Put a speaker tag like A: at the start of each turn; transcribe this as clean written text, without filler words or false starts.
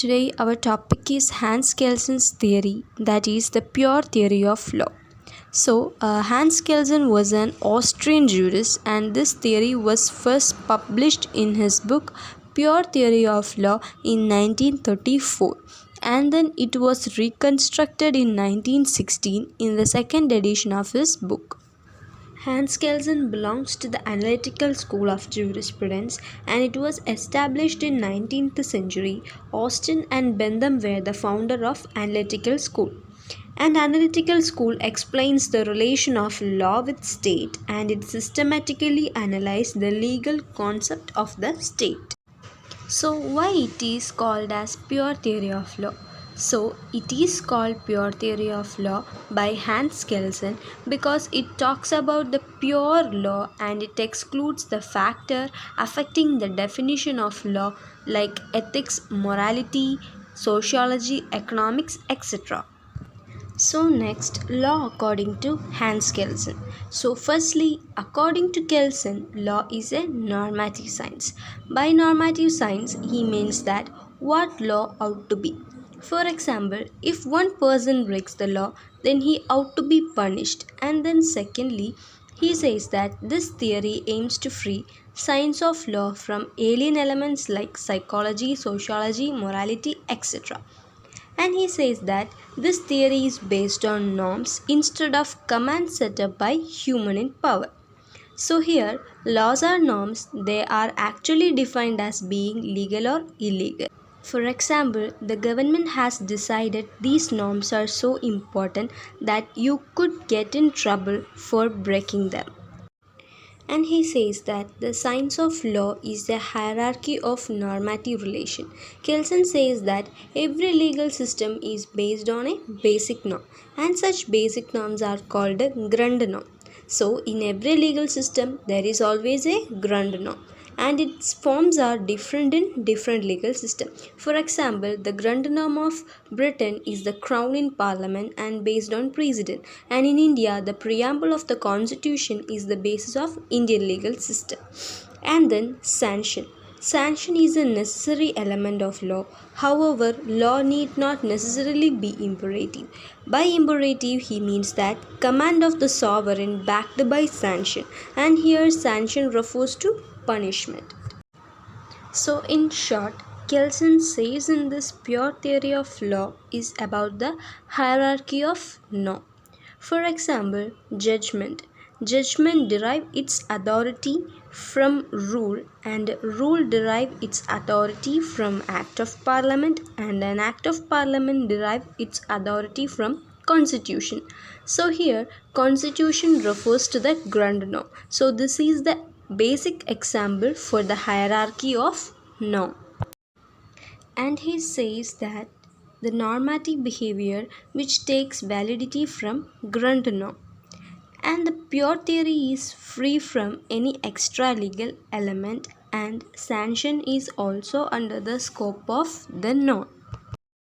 A: Today, our topic is Hans Kelsen's theory, that is, the pure theory of law. Hans Kelsen was an Austrian jurist, and this theory was first published in his book Pure Theory of Law in 1934, and then it was reconstructed in 1916 in the second edition of his book. Hans Kelsen belongs to the analytical school of jurisprudence, and it was established in 19th century. Austin and Bentham were the founder of analytical school. And analytical school explains the relation of law with state, and it systematically analyzes the legal concept of the state. So why it is called as pure theory of law? So it is called pure theory of law by Hans Kelsen because it talks about the pure law and it excludes the factor affecting the definition of law like ethics, morality, sociology, economics, etc. So next, law according to Hans Kelsen. So firstly, according to Kelsen, law is a normative science. By normative science, he means that what law ought to be. For example, if one person breaks the law, then he ought to be punished. And then secondly, he says that this theory aims to free science of law from alien elements like psychology, sociology, morality, etc. And he says that this theory is based on norms instead of commands set up by human in power. So here, laws are norms, they are actually defined as being legal or illegal. For example, the government has decided these norms are so important that you could get in trouble for breaking them. And he says that the science of law is the hierarchy of normative relation. Kelsen says that every legal system is based on a basic norm, and such basic norms are called a Grundnorm. So, in every legal system, there is always a Grundnorm, and its forms are different in different legal systems. For example, the Grundnorm of Britain is the crown in parliament and based on precedent, and in India, the preamble of the constitution is the basis of Indian legal system. And then sanction. Sanction is a necessary element of law. However, law need not necessarily be imperative. By imperative, he means that command of the sovereign backed by sanction, and here sanction refers to punishment. So, in short, Kelsen says in this pure theory of law is about the hierarchy of law. For example, judgment. Judgment derive its authority from rule, and rule derive its authority from act of parliament, and an act of parliament derive its authority from constitution. So here constitution refers to the Grundnorm. So this is the basic example for the hierarchy of norm. And he says that the normative behavior which takes validity from Grundnorm, and the pure theory is free from any extra legal element, and sanction is also under the scope of the norm.